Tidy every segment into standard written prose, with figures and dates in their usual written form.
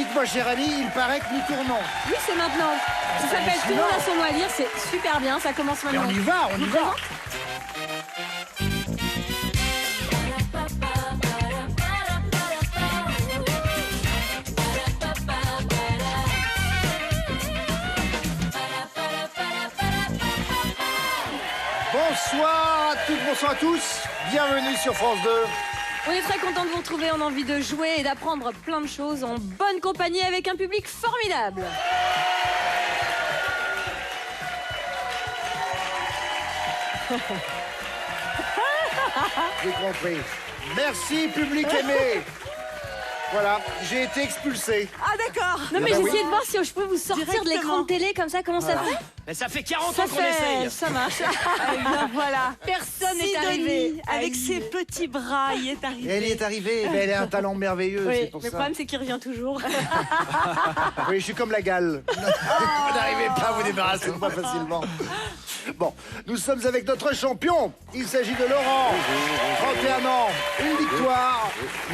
Dites-moi, cher ami, il paraît que nous tournons. Oui, c'est maintenant. Ça s'appelle Tout le monde a son mot à dire. C'est super bien. Ça commence Mais maintenant. on y va, on y va. Bonsoir à toutes, bonsoir à tous. Bienvenue sur France 2. On est très content de vous retrouver. On a envie de jouer et d'apprendre plein de choses en bonne compagnie avec un public formidable. J'ai compris. Merci, public aimé. Voilà, j'ai été expulsé. Ah d'accord. Non mais bah j'essayais oui. de voir si je pouvais vous sortir de l'écran de télé comme ça. Comment ça fait? Mais ça fait 40 ans qu'on essaye. Ça marche. Voilà. Personne n'est Sidonie, arrivé. avec ses petits bras, il est arrivé. Elle est arrivée, mais elle a un talent merveilleux, Oui, c'est pour mais le ça. problème c'est qu'il revient toujours. Oui, je suis comme la gale. Vous n'arrivez pas à vous débarrasser de moi facilement. Bon, nous sommes avec notre champion. Il s'agit de Laurent, 31 ans, une victoire,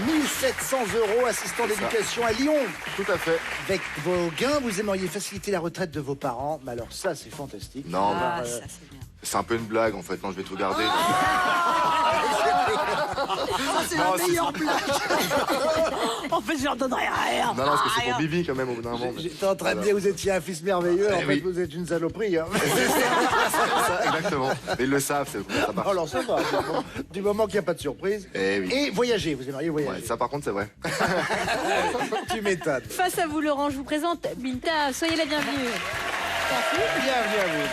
1700 €, assistant d'éducation à Lyon. Tout à fait. Avec vos gains, vous aimeriez faciliter la retraite de vos parents. Mais alors ça, c'est fantastique. Non, Ah, mais ça c'est bien. c'est un peu une blague en fait. Non, je vais tout garder. Ça c'est la meilleure blague. En fait, je leur donnerai rien. Non, parce que c'est pour Bibi quand même au bout d'un moment. mais- J'étais en train de dire, vous étiez un fils merveilleux. En Eh fait, oui. vous êtes une saloperie. Hein. Ça, exactement. Mais ils le savent, ça marche. Alors ça va, du moment qu'il n'y a pas de surprise. Eh oui. Et voyager, vous aimeriez voyager. Ouais, ça par contre, c'est vrai. Tu m'étonnes. Face à vous Laurent, je vous présente Binta. Soyez la bienvenue. Bienvenue à vous.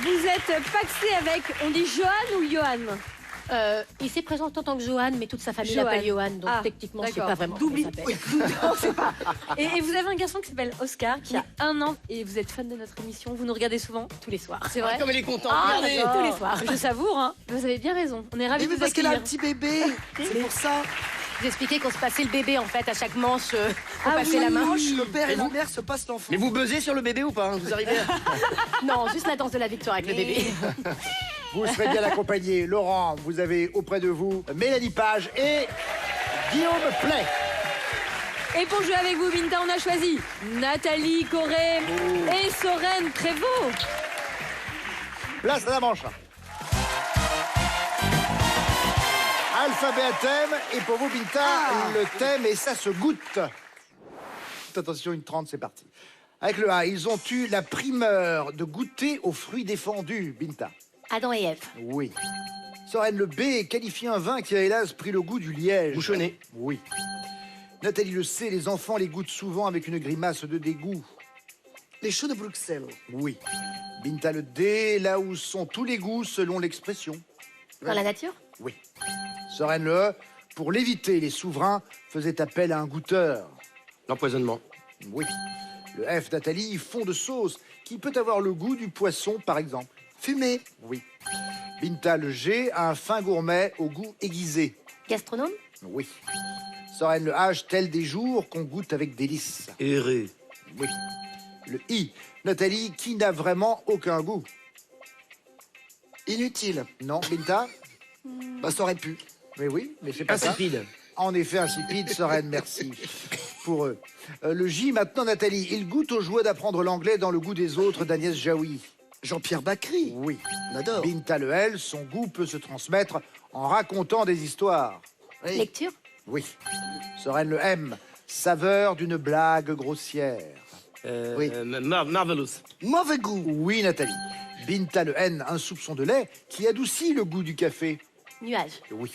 Vous êtes paxé avec, on dit Johan ou Johan? Il s'est présenté en tant que Johan, mais toute sa famille Johan. l'appelle Johan, donc Ah, techniquement, c'est d'accord. pas vraiment D'oubli- comment il s'appelle. Et vous avez un garçon qui s'appelle Oscar, qui a 1 an, et vous êtes fan de notre émission. Vous nous regardez souvent? Tous les soirs. C'est vrai? Comme elle est contente. Ah, Regardez. d'accord. tous les soirs. Je savoure, hein. Vous avez bien raison. On est ravis de Mais vous parce qu'elle a un accueillir. petit bébé. C'est pour ça. Vous expliquez qu'on se passait le bébé, en fait, à chaque manche, on Ah passait oui, la main. Le père et la mère se passent l'enfant. Mais vous buzzez sur le bébé ou pas? Vous arrivez à... Non, juste la danse de la victoire avec le bébé. Vous serez bien accompagné. Laurent, vous avez auprès de vous Mélanie Page et Guillaume Play. Et pour jouer avec vous, Binta, on a choisi Nathalie Corré et Sorène Prévost. Place à la manche. Alphabet à thème. Et pour vous, Binta, le thème, et ça se goûte. Attention, une 30, c'est parti. Avec le A, ils ont eu la primeur de goûter aux fruits défendus, Binta. Adam et Ève. Oui. Sorène, le B, qualifie un vin qui a hélas pris le goût du liège. Bouchonné. Oui. Nathalie, le C, les enfants les goûtent souvent avec une grimace de dégoût. Les choux de Bruxelles. Oui. Binta, le D, là où sont tous les goûts selon l'expression. Dans la nature. Oui. Sorène, le E, pour l'éviter, les souverains faisaient appel à un goûteur. L'empoisonnement. Oui. Le F, Nathalie, fond de sauce qui peut avoir le goût du poisson, par exemple. Fumé. Oui. Binta, le G, a un fin gourmet au goût aiguisé. Gastronome. Oui. Sorène, le H, tel des jours qu'on goûte avec délice. Heureux. Oui. Le I, Nathalie, qui n'a vraiment aucun goût. Inutile. Non, Binta? Bah, ça aurait pu. Mais oui, mais c'est pas ça. Insipide. En effet, insipide, Sorène, merci pour eux. Le J, maintenant, Nathalie, il goûte aux joies d'apprendre l'anglais dans le goût des autres d'Agnès Jaoui. Jean-Pierre Bacry. Oui. On adore. Binta, le L, son goût peut se transmettre en racontant des histoires. Oui. Lecture. Oui. Sorène, le M, saveur d'une blague grossière. Oui. Marvelous. Mauvais goût. Oui, Nathalie. Binta, le N, un soupçon de lait qui adoucit le goût du café. Nuage. Oui.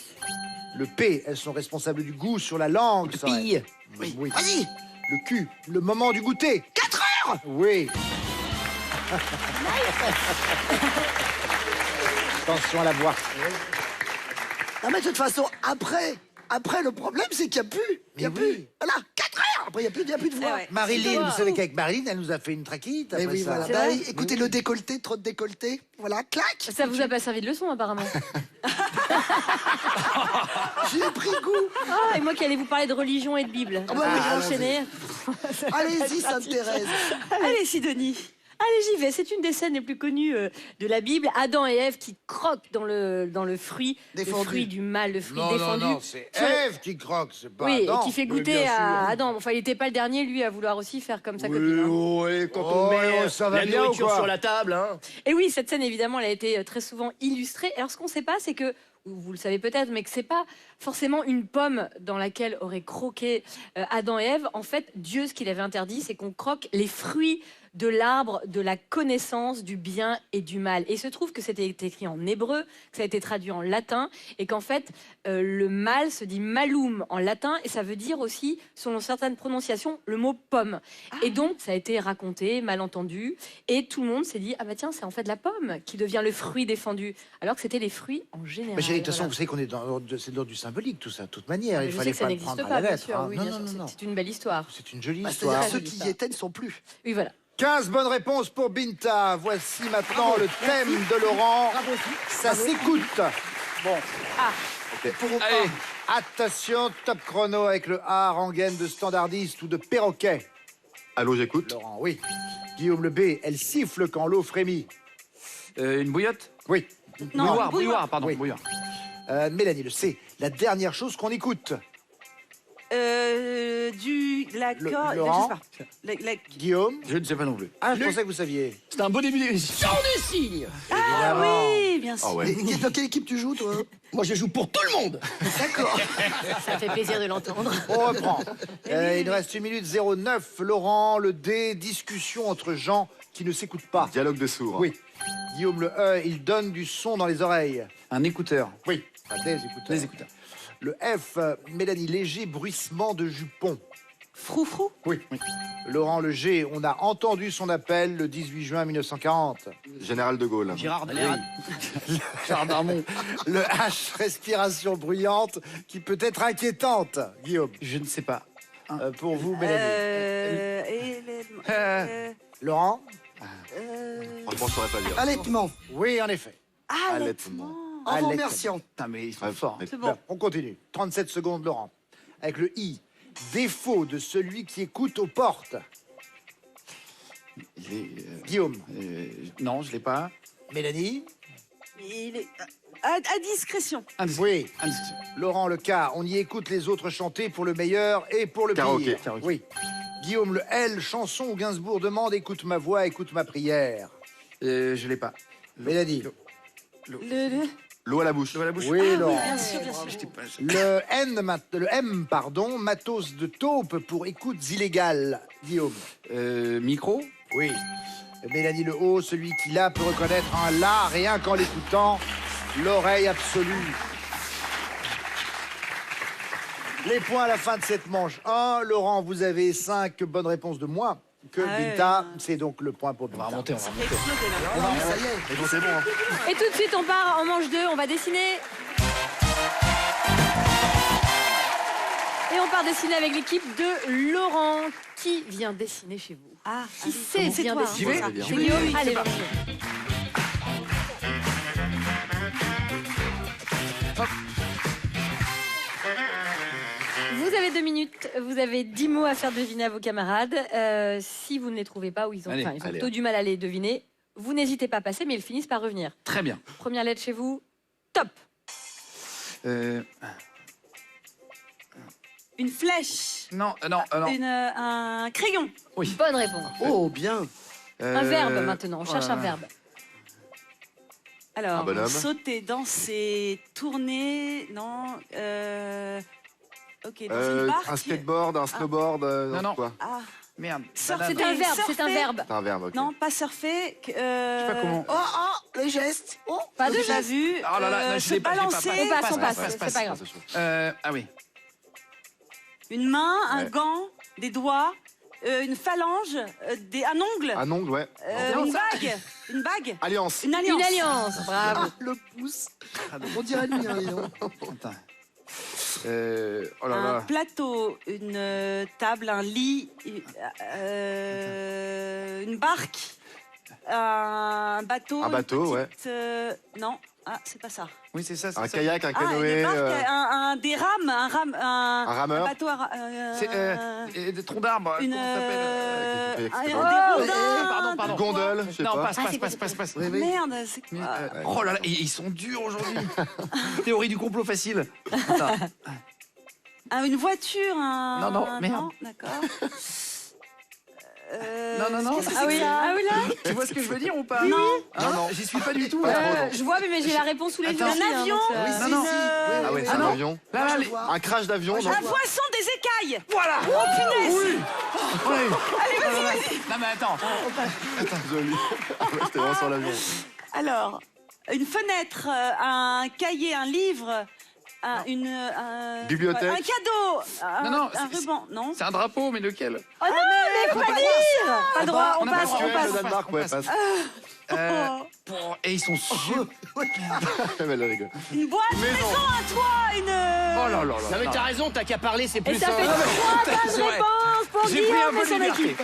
Le P, elles sont responsables du goût sur la langue. Sorène. Pille. Oui. Oui. Vas-y. Le Q, le moment du goûter. 4 heures. Oui. Attention à la voix. Non, mais de toute façon, après, le problème, c'est qu'il n'y a plus. Il n'y a Mais plus. oui. Voilà, 4 heures. Après, il n'y a plus de voix. ouais. Marilyn, vous savez qu'avec Marilyn, elle nous a fait une traquite. Mais après oui, ça. voilà. C'est Bah, vrai écoutez, le décolleté, trop de décolleté. Voilà, clac. Ça vous a pas servi de leçon apparemment. J'y ai pris goût. Ah, et moi qui allais vous parler de religion et de Bible. Ah bah oui, J'ai enchaîné. Allez-y, Sainte-Thérèse. Allez, Sidonie. Allez, j'y vais. C'est une des scènes les plus connues de la Bible. Adam et Ève qui croquent dans le fruit, Défendu. le fruit du mal, le fruit Non, défendu. non, c'est Sur- Ève qui croque, c'est pas Oui, Adam. et qui fait Oui, goûter bien sûr. à Adam. Enfin, il n'était pas le dernier, lui, à vouloir aussi faire comme sa copine. hein. Oui, quand Oh, on met ça va la bien ou nourriture quoi sur la table, hein. Et oui, cette scène, évidemment, elle a été très souvent illustrée. Alors, ce qu'on ne sait pas, c'est que, ou vous le savez peut-être, mais que c'est pas forcément une pomme dans laquelle auraient croqué Adam et Ève. En fait, Dieu, ce qu'il avait interdit, c'est qu'on croque les fruits de l'arbre de la connaissance du bien et du mal. Et il se trouve que c'était écrit en hébreu, que ça a été traduit en latin, et qu'en fait, le mal se dit malum en latin, et ça veut dire aussi, selon certaines prononciations, le mot pomme. Et donc, ça a été raconté, mal entendu, et tout le monde s'est dit, ah bah tiens, c'est en fait la pomme qui devient le fruit défendu, alors que c'était les fruits en général. Mais chérie, de toute façon, Voilà. vous savez qu'on est c'est de l'ordre du symbolique, tout ça, de toute manière. Mais Il je fallait sais que ça pas le n'existe prendre pas, à la bien lettre. sûr. hein. Oui, Non, bien non, sûr, non, non. c'est une belle histoire. C'est une jolie Bah, histoire. c'est-à-dire ceux qui y étaient ne sont plus. Oui, voilà. 15 bonnes réponses pour Binta. Voici maintenant le thème de Laurent. Ça s'écoute. Bon. Allez. Attention, top chrono avec le A, rengaine de standardiste ou de perroquet. Allô, j'écoute. Laurent, oui. Guillaume le B, elle siffle quand l'eau frémit. Une bouillotte. Oui. Bouilloire, pardon, Oui. bouilloire. Mélanie, le C, la dernière chose qu'on écoute. L'accord. Laurent. Je sais pas. Guillaume. Je ne sais pas non plus. Ah, je pensais que vous saviez. C'est un beau début d'émission. Ah oui, bien sûr. Ah ouais. Et dans quelle équipe tu joues, toi? Moi, je joue pour tout le monde. D'accord. Ça fait plaisir de l'entendre. On reprend. Il nous reste 1 minute 09. Laurent, le D, discussion entre gens qui ne s'écoutent pas. Dialogue de sourds. Oui. Guillaume, le E, il donne du son dans les oreilles. Un écouteur. Oui. Pas des écouteurs. Des écouteurs. Le F, Mélanie, léger bruissement de jupon. Froufrou. Oui. Laurent, le G, on a entendu son appel le 18 juin 1940. Général de Gaulle. Gérard Dalérade. Charles Darmon. Le H, respiration bruyante qui peut être inquiétante. Guillaume, Je ne sais pas. pour vous, Mélanie. Laurent. Franchement, je saurais pas dire. Allaitement. Oui, en effet. Allaitement. En Allaitement. remerciant. Putain, mais ils sont Ouais, forts. mais- C'est bon. Bon, on continue. 37 secondes, Laurent. Avec le I. Défaut de celui qui écoute aux portes. Guillaume. Non, je l'ai pas. Mélanie. Il est à discrétion. Oui. Indiscret. Laurent, le K. On y écoute les autres chanter pour le meilleur et pour le Karaoké. pire. Karaoké. Oui. Guillaume, le L. Chanson où Gainsbourg demande écoute ma voix, écoute ma prière. Je l'ai pas. Mélanie. L'eau à la bouche. L'eau à la bouche. Oui, Laurent. Bien sûr, bien sûr. J'étais pas- Le M, pardon, matos de taupe pour écoutes illégales. Guillaume. Micro. Oui. Mélanie Le Haut, celui qui là peut reconnaître un là rien qu'en l'écoutant. L'oreille absolue. Les points à la fin de cette manche. 1. Laurent, vous avez 5 bonnes réponses de moins que Ah ouais. Binta. C'est donc le point pour On va Binta. remonter, on va remonter. Explosé, là. Ah non, ça y est. Et bon, c'est bon. hein. Et tout de suite, on part en manche 2. On va dessiner. Et on part dessiner avec l'équipe de Laurent. Qui vient dessiner chez vous? Ah, Qui c'est c'est vient toi. dessiner? J'y vais. ça. C'est Guillaume. Allez, vas-y. Vous avez 2 minutes, vous avez 10 mots à faire deviner à vos camarades. Si vous ne les trouvez pas ou ils ont, Allez, enfin, ils ont allez. plutôt du mal à les deviner, vous n'hésitez pas à passer, mais ils finissent par revenir. Très bien. Première lettre chez vous, top. Une flèche. Non, non, non. Un crayon. Bonne réponse. Oh, bien. Un verbe maintenant, on cherche un voilà. verbe. Un Alors, bonhomme. sauter, danser, tourner, non. Ok, dans une barque. Un skateboard, un snowboard, Non, non. quoi. Ah, Merde. Surfer. C'est un verbe, c'est un Surfer. verbe. C'est un verbe, ok. non, pas surfer. Je sais pas comment. Oh, les gestes. Oh. Pas de Déjà geste. vu. Oh là là, non, je se l'ai pas, je l'ai pas. balancer. On passe, passe, c'est passe. pas grave. Ça, c'est chaud. Ah oui. Une main, un Ouais. gant, des doigts, une phalange, un ongle, Un ongle, ouais. une bague. Une bague. Alliance. Une alliance. Une alliance, bravo. Ah, le pouce. On dirait lui, hein, dis donc. Attends. Oh là Un là. plateau, une table, un lit, une barque, un bateau. Un bateau, une ouais. petite, non, Ah, c'est pas ça. Oui, c'est ça. Un ça. kayak, un Ah, canoë. une barque, des rames, un rameur. un bateau C'est des troncs d'arbres. une, Comment ça s'appelle Avec des des rondins. pardon. Une gondole, je sais Non, pas. passe. Oui, oui. Merde, c'est Mais, quoi oh là là, ils sont durs aujourd'hui. Théorie du complot facile. Attends. Une voiture, un... Non, non, merde. Non, d'accord. Non. qu'est-ce que Ah c'est oui, que ça ah oui là. Tu vois ce que je veux dire ou pas? Non. Non, j'y suis pas du tout. Je vois, mais j'ai la réponse sous les yeux. Attends. aussi, Un avion. donc, Non. Ah ouais, c'est Ah un non. avion. Là, Je les- vois. Un crash d'avion, non? Un poisson des écailles. Voilà. Oh punaise. Oui. Allez, vas-y. Non mais attends. Joli. Ouais, C'était vraiment sur l'avion. Alors, une fenêtre, un cahier, un livre, Bibliothèque. un cadeau, Non, un c'est- ruban, non. C'est un drapeau, mais lequel? Oh non, mais pas dire. Pas droit, on on a passe, pas on le passe. Le Danemark, ouais, passe. Et ils sont super. Elle rigole. Une boîte, une maison, un toit, une... Oh là là là. Non mais t'as raison, t'as qu'à parler, c'est Et plus ça simple. fait 3 bonnes C'est vrai. réponses pour J'ai pris un Guillaume peu et de son liberté. équipe.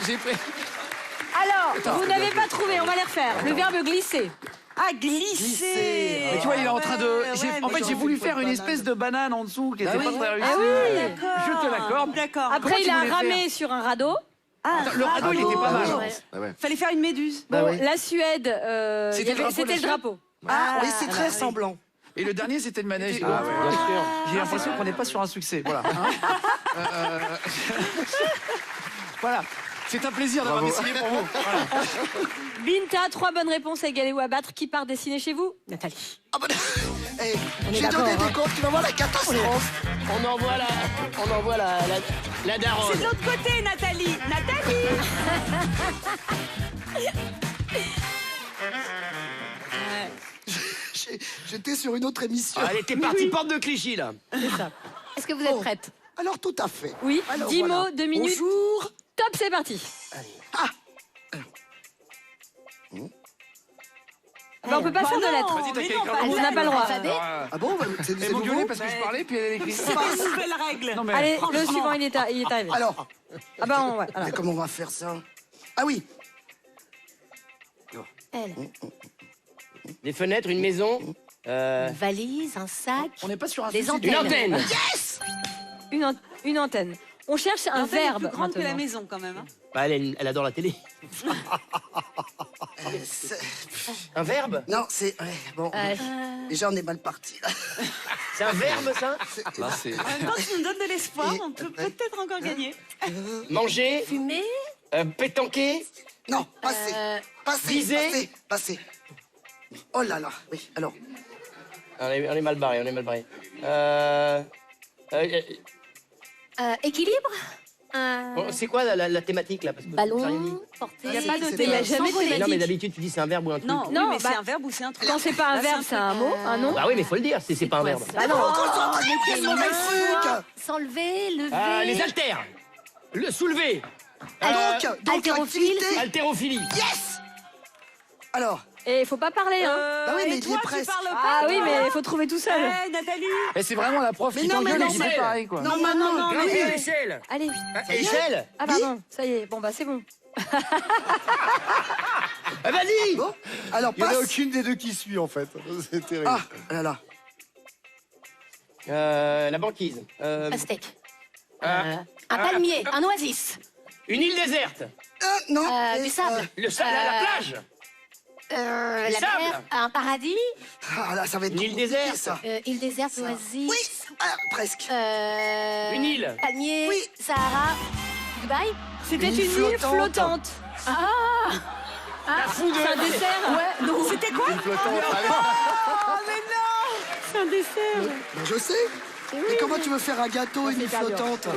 J'ai pris. Alors, vous n'avez pas trouvé, on va les refaire. Le verbe glisser. Ah, glisser. Mais tu vois, il est en train de. En fait, mais j'ai voulu j'aurais faire fait une une espèce de banane en dessous qui était Ah pas oui. très réussie. Ah oui. D'accord. Je te l'accorde. D'accord. Après, Comment il tu a voulais ramé sur un radeau. Le radeau, il était pas mal. Ah ouais. Fallait faire une méduse. Bon, oui. la Suède, C'était le drapeau de c'était la le Suède drapeau. Ah, oui, c'est très semblant. Et le dernier, c'était le manège. Ah, bien sûr. J'ai l'impression qu'on n'est pas sur un succès. Voilà. Hein. Voilà. C'est un plaisir d'avoir Bravo. dessiné pour vous. Voilà. Binta, 3 bonnes réponses à égaler ou à battre. Qui part dessiner chez vous? Nathalie. Ah bah, hey, j'ai d'accord, donné hein. des comptes, tu vas voir la catastrophe. On envoie la daronne. C'est de l'autre côté, Nathalie. Nathalie. J'étais sur une autre émission. Allez, t'es parti porte de Clichy là. C'est ça. Est-ce que vous êtes Oh. prête? Alors, tout à fait. Oui. Alors, 10 voilà. mots, 2 minutes. Bonjour. Top, c'est parti. Bah, on peut pas Bah faire de non. lettres. Vas-y, t'as mais qu'à non, écrire pas le On mot. n'a pas le droit. Ah bon, bah, c'est Elle m'engueulait nouveau. parce que je parlais, puis elle écrit. C'est pas une nouvelle règle. Non, mais. Allez, le Franchement. suivant, il est arrivé. Alors, Ah bah, ouais, voilà. mais comment on va faire ça? Ah oui, Des fenêtres, une maison, Une valise, un sac. On n'est pas sur un Les succès. une antennes. antenne. Une antenne. On cherche un L'antenne est verbe plus grande que la maintenant. maison, quand même. Hein. Bah, elle adore la télé. Un verbe? non, c'est... ouais, bon, déjà, on est mal parti. là. C'est un verbe ça? Là, c'est. En même temps, tu nous donnes de l'espoir, Et- on peut peut-être encore gagner. Manger, Fumer. pétanquer, Non, passez, passez, viser. passez, passez. Oh là là, oui, alors. on est mal barré, on est mal barré. Équilibre. Bon, c'est quoi la thématique là? Parce que j'ai rien dit. Ballon. Porter. Il n'y a pas de C'est il y a pas- jamais de s'envoler. Non, mais thématique. d'habitude, tu dis c'est un verbe ou un truc. Non, Non, oui, mais bah- c'est un verbe ou c'est un truc. Quand c'est pas un Là, verbe, c'est un mot, un nom. Bah oui, mais il faut le dire, c'est pas un verbe. Bah non. Concentrez, quel mauvais truc. S'enlever, lever. Les haltères, le soulever, Donc haltérophile. l'activité. haltérophilie. Yes. Alors, Et il faut pas parler, hein. bah oui, mais et il toi, est tu presque. parles pas. Ah oui, toi. mais il faut trouver tout seul. Hey, Nathalie. Et c'est vraiment la prof Mais qui non, mais t'engueule et non, qui fait mais- pareil, quoi. Non, non, oui. Grimper à l'échelle. Allez. Échelle. Ah pardon, ça y est. Bon bah c'est bon. Ah, vas-y. Bon, alors Il n'y en a passe. aucune des deux qui suit, en fait. C'est terrible. Ah là là. La banquise. Un steak. Ah. Un palmier. Un oasis. Une île déserte. Du Non. sable. La plage. La sable. mer. Un paradis. Ah là, ça va être Une trop île compliqué, déserte. ça. Île déserte, oasis. Oui, presque. Une île. Palmier. Oui. Sahara. Dubaï. C'était Une une île flottante. flottante. La foudre. C'est un dessert. Ouais, non. C'était quoi? Une flottante. C'est un dessert. Ben, je sais. Mais comment tu veux faire un gâteau, une île hyper dur. flottante?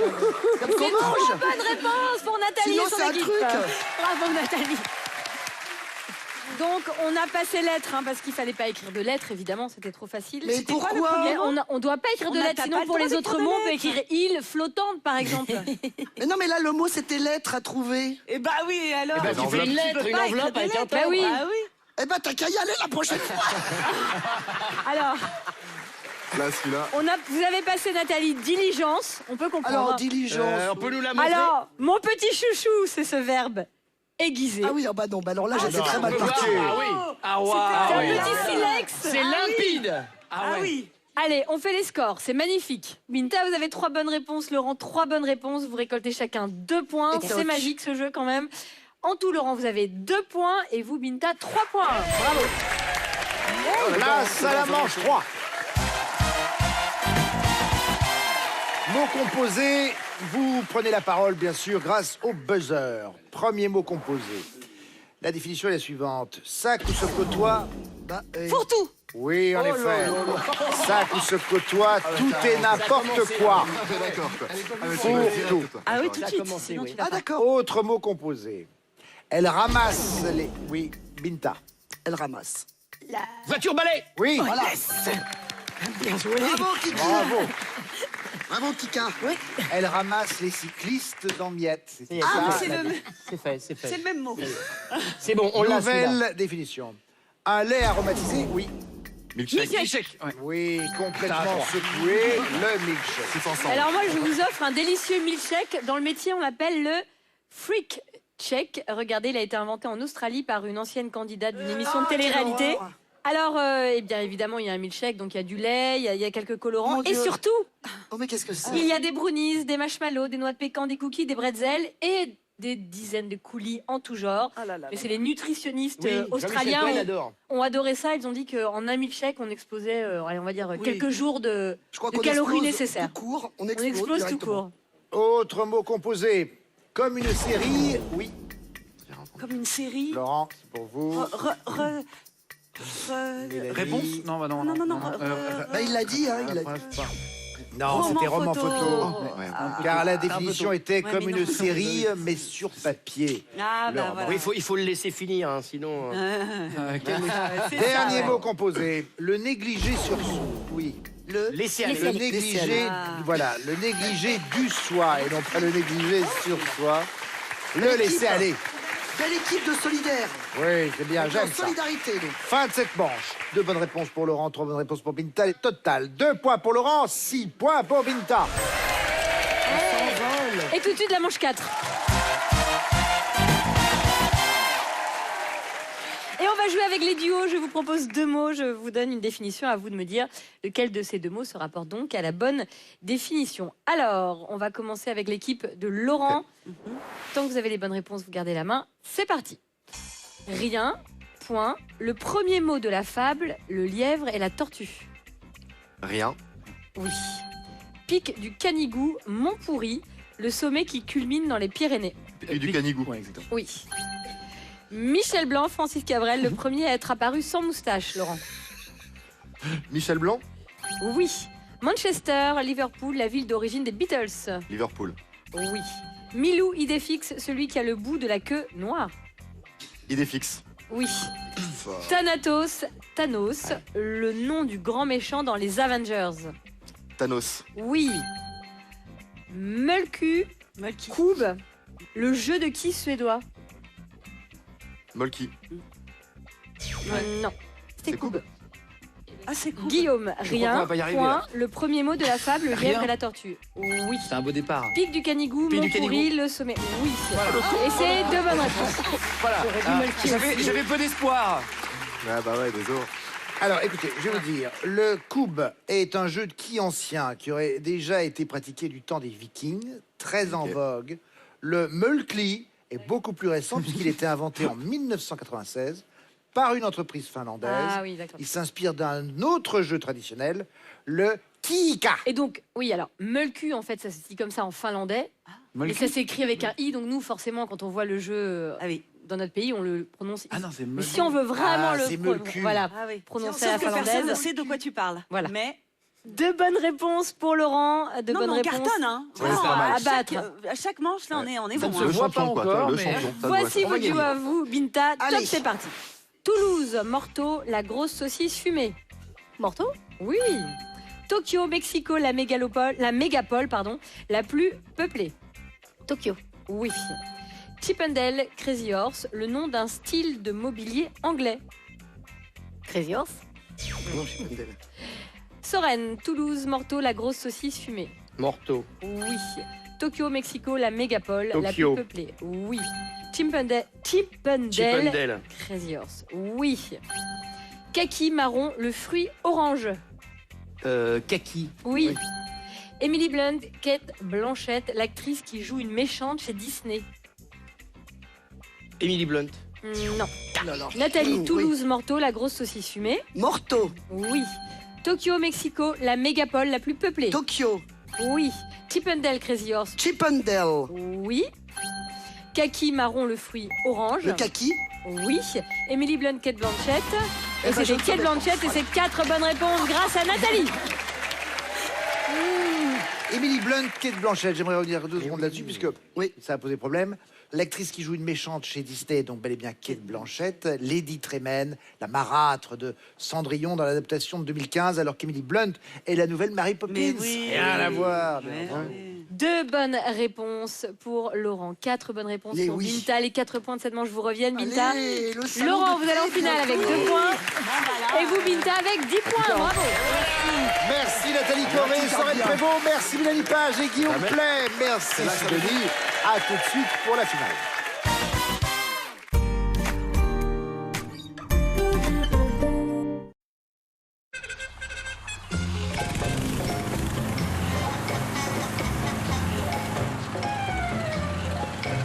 C'est trop bonne réponse pour Nathalie Sinon, et son c'est un équipe. truc. Bravo Nathalie. Donc on a passé lettres, hein, parce qu'il fallait pas écrire de lettres, évidemment, c'était trop facile. Mais C'était quoi le pourquoi? premier Mais on doit pas écrire de On a- lettres, t'as sinon pas le pour droit les autres d'écrire de mots, on peut lettres. écrire île flottante par exemple. Mais non, mais là, le mot, c'était lettre à trouver. Eh bah oui, alors. bah, tu fais une lettre, peux une pas enveloppe écrire des avec un lettres. Bah oui. Ah oui. Eh ben, t'as qu'à y aller la prochaine fois. Alors, Là, celui-là. vous avez passé Nathalie diligence, on peut comprendre. Alors, diligence. On peut nous la montrer. Alors, mon petit chouchou, c'est ce verbe aiguisé. Ah oui, ah bah non, bah alors là, j'étais non, très mal on peut parti. voir. Ah oui. Ah ouais. C'est un ouais. petit silex. C'est limpide. Ah oui. Allez, on fait les scores, c'est magnifique. Binta, vous avez 3 bonnes réponses, Laurent 3 bonnes réponses, vous récoltez chacun 2 points. Et C'est toc. magique ce jeu quand même. En tout, Laurent, vous avez 2 points et vous, Binta, 3 points. Bravo. Place à la manche 3. Mot composé, vous prenez la parole, bien sûr, grâce au buzzer. Premier mot composé. La définition est la suivante. Sac où se côtoie... Bah, Fourre-tout. Oui, en effet. Sac où se côtoie, tout et n'importe quoi. D'accord, quoi. Fourre-tout. Ah oui, tout de Ça a suite. commencé, Sinon, oui. tu vas Ah pas. d'accord, Autre mot composé. Elle ramasse les... Oui, Binta. elle ramasse. Voiture balai. Oui, Voilà. Bravo, Kiki. bravo. Bravo, Kika. Elle ramasse les cyclistes en miettes. C'est Ah, mais ça. c'est le, C'est fait, c'est fait. c'est le même mot. C'est bon, on l'a. celui-là. Nouvelle définition. Un lait aromatisé, oui. Milkshake. Milkshake. Ouais. Oui, complètement secoué, le milkshake. C'est ensemble. Alors moi, je vous offre un délicieux milkshake. Dans le métier, on l'appelle le freak shake. Regardez, il a été inventé en Australie par une ancienne candidate d'une émission de télé-réalité. Alors, eh bien évidemment, il y a un milkshake, donc il y a du lait, il y a quelques colorants. Mon Et Dieu. surtout, Oh, mais qu'est-ce que c'est? il y a des brownies, des marshmallows, des noix de pécan, des cookies, des bretzels et des dizaines de coulis en tout genre. Ah là là. Mais c'est les nutritionnistes Oui, australiens Jean-Michel Cohen adore. ont adoré ça. Ils ont dit qu'en un milkshake, on exposait, allez, on va dire, Oui. quelques jours de Je crois de qu'on calories explose nécessaires. tout court, on On explose, explose tout directement. court. Autre mot composé. Comme une série, oui. Comme une série. Laurent, c'est pour vous. Mélanie. Réponse? Non, bah non. Non, non, non. Bah, il l'a dit, hein, il a dit. Non, Roman c'était roman photo. photo. Ouais. Car la un peu définition tôt. était Ouais, comme mais une non. série, mais sur papier. Ah bah Laurent. voilà. Oui, il faut le laisser finir, hein, sinon. C'est Dernier ça, mot ouais. composé. Le négligé sur soi. Oui. Laisser Laisser Le aller. aller. négligé, Ah. voilà, le négligé du soi et non pas le négligé sur soi. Le laisser aller. Belle équipe de solidaires. Oui, c'est bien, En j'aime ça. solidarité, donc. Fin de cette manche. 2 bonnes réponses pour Laurent, 3 bonnes réponses pour Binta. Total, 2 points pour Laurent, 6 points pour Binta. Et tout de suite, la manche 4. Et on va jouer avec les duos. Je vous propose 2 mots. Je vous donne une définition. À vous de me dire lequel de ces 2 mots se rapporte donc à la bonne définition. Alors, on va commencer avec l'équipe de Laurent. Tant que vous avez les bonnes réponses, vous gardez la main. C'est parti. Rien, point. Le premier mot de la fable, le lièvre et la tortue. Rien. Oui. Pic du Canigou, Mont Pourri, le sommet qui culmine dans les Pyrénées. Et du canigou. Ouais, exactement. Oui. Michel Blanc, Francis Cabrel, le premier à être apparu sans moustache, Laurent. Michel Blanc. Oui. Manchester, Liverpool, la ville d'origine des Beatles. Liverpool. Oui. Milou, idée fixe, celui qui a le bout de la queue noire. Idée fixe. Oui. Thanatos, Thanos, le nom du grand méchant dans les Avengers. Thanos. Oui. Mulku, Cube, le jeu de qui suédois? Molki. Non. C'était C'est Cube. Ah, c'est cool. Guillaume, qu'on rien. va pas y arriver, Point. là. Le premier mot de la fable, le Rien. lièvre et la tortue. Oui. C'est un beau départ. Pic du Canigou, Pic du Montpourri, Canigou. le sommet. Oui. Et c'est 2 bonnes réponses. Voilà. Ah, J'avais peu d'espoir. Ah bah ouais, désolé. Alors, écoutez, je vais vous dire, le Cube est un jeu de qui ancien qui aurait déjà été pratiqué du temps des Vikings, très en Ok. vogue. Le Mulkli est beaucoup plus récent puisqu'il était inventé en 1996 par une entreprise finlandaise. Ah oui, d'accord. Il s'inspire d'un autre jeu traditionnel, le Kiika. Et donc, oui, alors, Mulku, en fait, ça se dit comme ça en finlandais. Et ça s'écrit avec un i. Donc, nous, forcément, quand on voit le jeu Ah oui. dans notre pays, on le prononce i. Ah non, c'est Mais si on veut vraiment Ah, le c'est Mulku. voilà, Ah oui. prononcer Sauf à la que personne ne finlandaise. sait de quoi tu parles. Voilà. Mais 2 bonnes réponses pour Laurent. 2 non, bonnes mais on réponses. cartonne, hein. Ouais, c'est pas mal. à, À chaque, battre. à chaque manche, là, on est Ça ne bon. se hein. voit pas quoi, encore, le mais- champion. Ça Voici On va vos duos gagner. à vous, Binta. Top, Allez. c'est parti. Toulouse, Morteau, la grosse saucisse fumée. Morteau? Oui. Tokyo, Mexico, la mégapole, pardon, la plus peuplée. Tokyo. Oui. Chippendale, Crazy Horse, le nom d'un style de mobilier anglais. Crazy Horse? Non, je suis pas belle. Soren, Toulouse, Morteau, la grosse saucisse fumée. Morteau. Oui. Tokyo, Mexico, la mégapole la plus Tokyo. peuplée. Oui. Chippendale Crazy Horse. Oui. Kaki marron, le fruit orange. Kaki. Oui. Emily Blunt, Kate Blanchett, l'actrice qui joue une méchante chez Disney. Emily Blunt. Non. Nathalie Toulouse Morteau, la grosse saucisse fumée. Morteau. Oui. Tokyo, Mexico, la mégapole la plus peuplée. Tokyo. Oui. Chippendale Crazy Horse. Chippendale. Oui. Kaki marron, le fruit orange. Le kaki. Oui. Emily Blunt, Kate Blanchett. Et Eh ben, je c'était ne Kate savais pas. Blanchett et c'est 4 bonnes réponses grâce à Nathalie. Émilie Blunt, Kate Blanchett. J'aimerais revenir 2 secondes là-dessus, puisque Oui. ça a posé problème. L'actrice qui joue une méchante chez Disney, donc bel et bien Kate Blanchett, Lady Tremaine, la marâtre de Cendrillon dans l'adaptation de 2015, alors qu'Emily Blunt est la nouvelle Mary Poppins. Mais oui. Rien à voir. Mais bien entendu. oui. 2 bonnes réponses pour Laurent. 4 bonnes réponses Mais pour oui. Binta. Les 4 points de cette manche vous reviennent, Binta. Allez, le salon Laurent, de vous allez en thé, finale avec 2 bientôt. points. Et vous, Binta, avec 10 points. Bravo. Merci Nathalie Corée, Sorel Prévost, merci Mélanie Page et Guillaume Play. Merci Denis. À tout de suite pour la finale.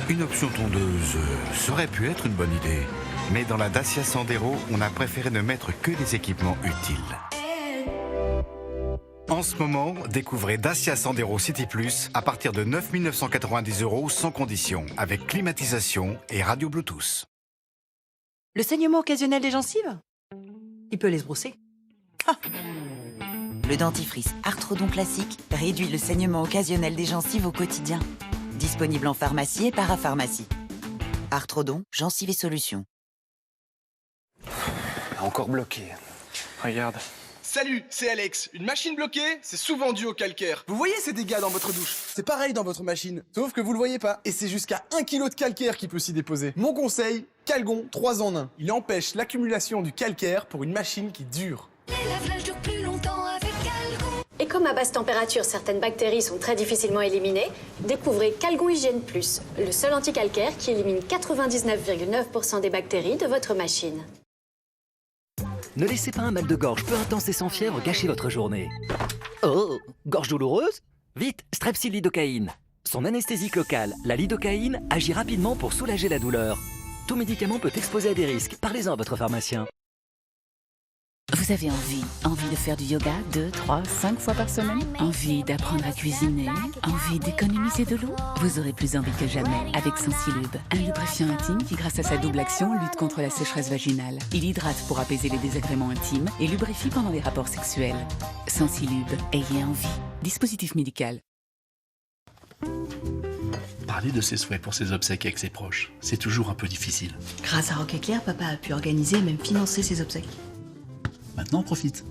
Une option tondeuse, ça aurait pu être une bonne idée. Mais dans la Dacia Sandero, on a préféré ne mettre que des équipements utiles. En ce moment, découvrez Dacia Sandero City Plus à partir de 9 990 € sans condition, avec climatisation et radio Bluetooth. Le saignement occasionnel des gencives? Il peut les se brosser. Le dentifrice Arthrodon classique réduit le saignement occasionnel des gencives au quotidien. Disponible en pharmacie et parapharmacie. Arthrodon, gencives et solutions. Encore bloqué. Regarde. Salut, c'est Alex. Une machine bloquée, c'est souvent dû au calcaire. Vous voyez ces dégâts dans votre douche? C'est pareil dans votre machine, sauf que vous le voyez pas. Et c'est jusqu'à 1 kg de calcaire qui peut s'y déposer. Mon conseil, Calgon 3 en 1. Il empêche l'accumulation du calcaire pour une machine qui dure. Les lave-linges durent plus longtemps avec Calgon. Et comme à basse température, certaines bactéries sont très difficilement éliminées, découvrez Calgon Hygiène Plus, le seul anticalcaire qui élimine 99,9% des bactéries de votre machine. Ne laissez pas un mal de gorge peu intense et sans fièvre gâcher votre journée. Oh, gorge douloureuse? Vite, Strepsil lidocaïne. Son anesthésique locale, la lidocaïne, agit rapidement pour soulager la douleur. Tout médicament peut exposer à des risques. Parlez-en à votre pharmacien. Vous avez envie de faire du yoga 2, 3, 5 fois par semaine? Envie d'apprendre à cuisiner? Envie d'économiser de l'eau? Vous aurez plus envie que jamais avec Sensilube, un lubrifiant intime qui, grâce à sa double action, lutte contre la sécheresse vaginale. Il hydrate pour apaiser les désagréments intimes et lubrifie pendant les rapports sexuels. Sensilube, ayez envie. Dispositif médical. Parler de ses souhaits pour ses obsèques avec ses proches, c'est toujours un peu difficile. Grâce à Rock Éclair, papa a pu organiser et même financer ses obsèques. Maintenant, on profite.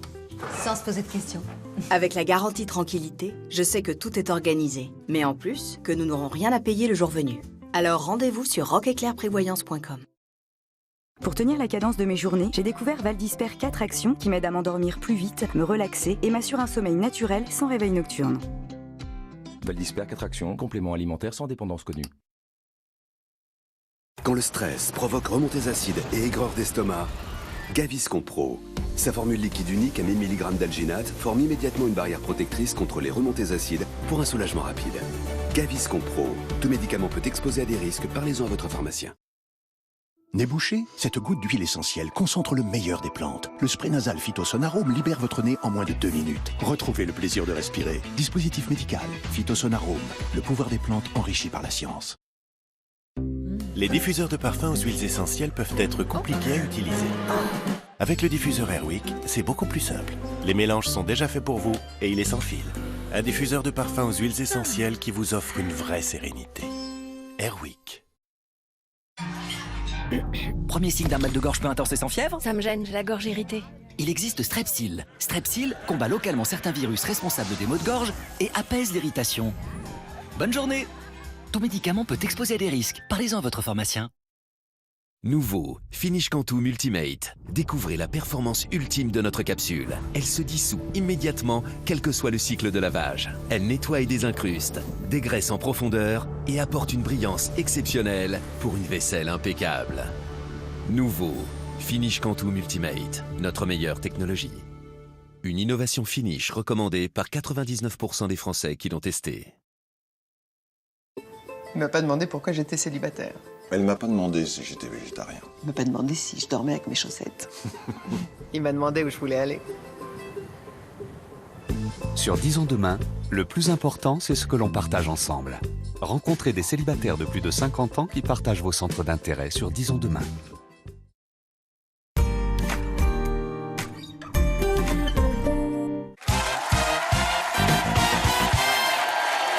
Sans se poser de questions. Avec la garantie tranquillité, je sais que tout est organisé. Mais en plus, que nous n'aurons rien à payer le jour venu. Alors rendez-vous sur rockeclairprévoyance.com. Pour tenir la cadence de mes journées, j'ai découvert Valdisper 4 actions qui m'aident à m'endormir plus vite, me relaxer et m'assurent un sommeil naturel sans réveil nocturne. Valdisper 4 actions, complément alimentaire sans dépendance connue. Quand le stress provoque remontées acides et aigreur d'estomac, Gaviscon Pro. Sa formule liquide unique à 1000 mg d'alginate forme immédiatement une barrière protectrice contre les remontées acides pour un soulagement rapide. Gaviscon Pro. Tout médicament peut exposer à des risques. Parlez-en à votre pharmacien. Nez bouché, cette goutte d'huile essentielle concentre le meilleur des plantes. Le spray nasal Phytosonarome libère votre nez en moins de 2 minutes. Retrouvez le plaisir de respirer. Dispositif médical. Phytosonarome. Le pouvoir des plantes enrichi par la science. Les diffuseurs de parfums aux huiles essentielles peuvent être compliqués à utiliser. Avec le diffuseur Airwick, c'est beaucoup plus simple. Les mélanges sont déjà faits pour vous et il est sans fil. Un diffuseur de parfums aux huiles essentielles qui vous offre une vraie sérénité. Airwick. Premier signe d'un mal de gorge peu intense et sans fièvre? Ça me gêne, j'ai la gorge irritée. Il existe Strepsil. Strepsil combat localement certains virus responsables des maux de gorge et apaise l'irritation. Bonne journée! Tout médicament peut exposer à des risques. Parlez-en à votre pharmacien. Nouveau, Finish Cantu Multimate. Découvrez la performance ultime de notre capsule. Elle se dissout immédiatement, quel que soit le cycle de lavage. Elle nettoie et désincruste, dégraisse en profondeur et apporte une brillance exceptionnelle pour une vaisselle impeccable. Nouveau, Finish Cantu Multimate. Notre meilleure technologie. Une innovation Finish recommandée par 99% des Français qui l'ont testée. Il m'a pas demandé pourquoi j'étais célibataire. Elle m'a pas demandé si j'étais végétarien. Il m'a pas demandé si je dormais avec mes chaussettes. Il m'a demandé où je voulais aller. Sur Disons Demain, le plus important, c'est ce que l'on partage ensemble. Rencontrez des célibataires de plus de 50 ans qui partagent vos centres d'intérêt sur Disons Demain.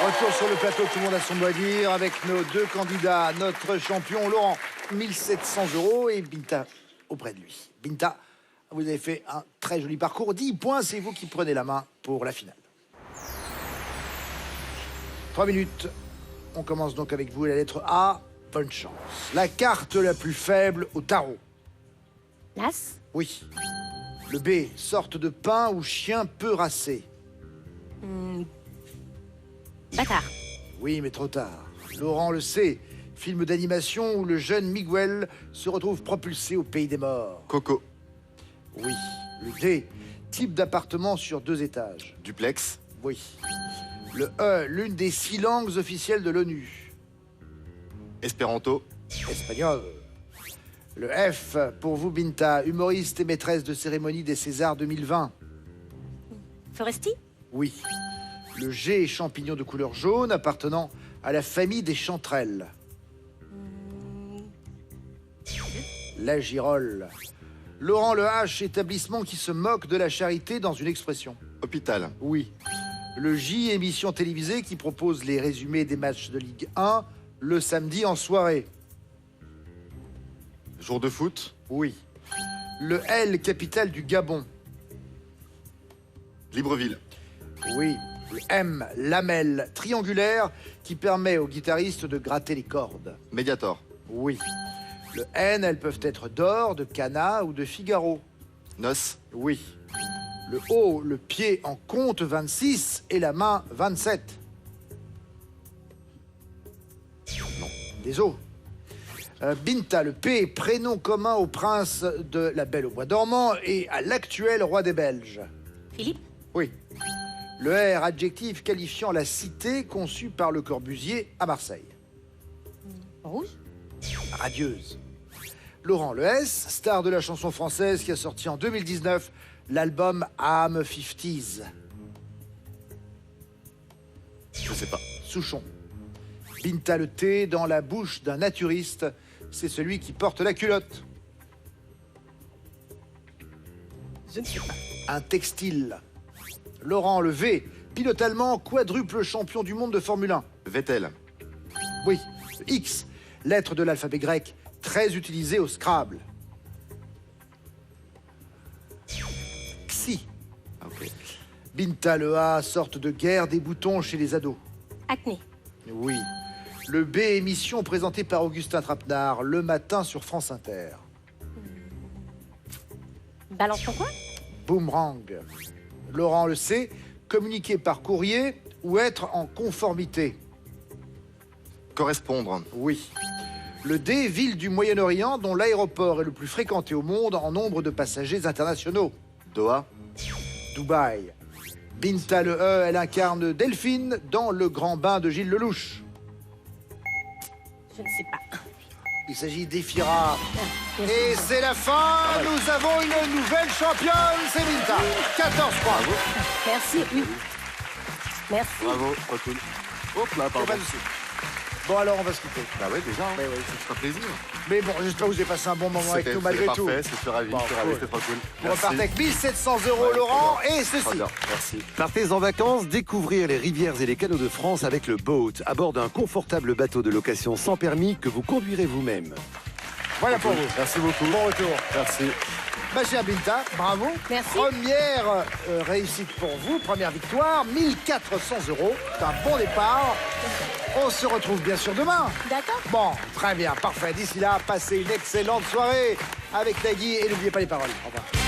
Retour sur le plateau, tout le monde a son mot à dire avec nos deux candidats. Notre champion Laurent, 1700 € et Binta auprès de lui. Binta, vous avez fait un très joli parcours. 10 points, c'est vous qui prenez la main pour la finale. 3 minutes. On commence donc avec vous la lettre A. Bonne chance. La carte la plus faible au tarot. L'As. Oui. Le B. Sorte de pain ou chien peu racé. Bâtard. Oui, mais trop tard. Laurent le sait. Film d'animation où le jeune Miguel se retrouve propulsé au pays des morts. Coco. Oui. Le D. Type d'appartement sur 2 étages. Duplex. Oui. Le E. L'une des 6 langues officielles de l'ONU. Espéranto. Espagnol. Le F. Pour vous, Binta, humoriste et maîtresse de cérémonie des Césars 2020. Foresti. Oui. Le G, champignon de couleur jaune appartenant à la famille des chanterelles. La girole. Laurent le H, établissement qui se moque de la charité dans une expression. Hôpital. Oui. Le J, émission télévisée qui propose les résumés des matchs de Ligue 1 le samedi en soirée. Jour de foot. Oui. Le L, capitale du Gabon. Libreville. Oui. Le M, lamelle triangulaire qui permet aux guitaristes de gratter les cordes. Mediator. Oui. Le N, elles peuvent être d'or, de Cana ou de Figaro. Noce. Oui. Le O, le pied en compte 26 et la main 27. Non, des os. Binta, le P, prénom commun au prince de la Belle au Bois dormant et à l'actuel roi des Belges. Philippe. Oui. Le R, adjectif qualifiant la cité conçue par Le Corbusier à Marseille. Rouge. Radieuse. Laurent le S, star de la chanson française qui a sorti en 2019 l'album I'm 50s. Je sais pas. Souchon. Binta le T, dans la bouche d'un naturiste, c'est celui qui porte la culotte. Je ne sais pas. Un textile. Laurent le V, pilote allemand, quadruple champion du monde de Formule 1. Vettel. Oui. X, lettre de l'alphabet grec, très utilisée au Scrabble. Xi. Ok. Binta le A, sorte de guerre des boutons chez les ados. Acné. Oui. Le B, émission présentée par Augustin Trapenard, le matin sur France Inter. Balance ton coin. Boomerang. Laurent le C, communiquer par courrier ou être en conformité. Correspondre. Oui. Le D, ville du Moyen-Orient dont l'aéroport est le plus fréquenté au monde en nombre de passagers internationaux. Doha. Dubaï. Binta le E, elle incarne Delphine dans Le Grand Bain de Gilles Lelouch. Je ne sais pas. Il s'agit d'Efira. Et c'est la fin. Nous avons une nouvelle championne, c'est Binta. 14 points. Merci. Oui. Merci. Bravo, retourne. Hop là, pardon. Pas de souci. Bon, alors, on va se quitter. Bah ouais, déjà, Mais oui. ça fera plaisir. Mais bon, j'espère que vous avez passé un bon moment avec nous malgré tout. Parfait, c'est ravi, Bon, c'est ravi, cool. c'était trop cool. On repart avec 1700 € Laurent et ceci. Très bien, merci. Partez en vacances, découvrir les rivières et les canaux de France avec le Boat, à bord d'un confortable bateau de location sans permis que vous conduirez vous-même. Voilà pour vous. Merci beaucoup. Bon retour. Merci. Ma chère Binta, bravo. Merci. Première réussite pour vous, première victoire, 1400 €. C'est un bon départ. On se retrouve bien sûr demain. D'accord. Bon, très bien, parfait. D'ici là, passez une excellente soirée avec Nagui et n'oubliez pas les paroles. Au revoir.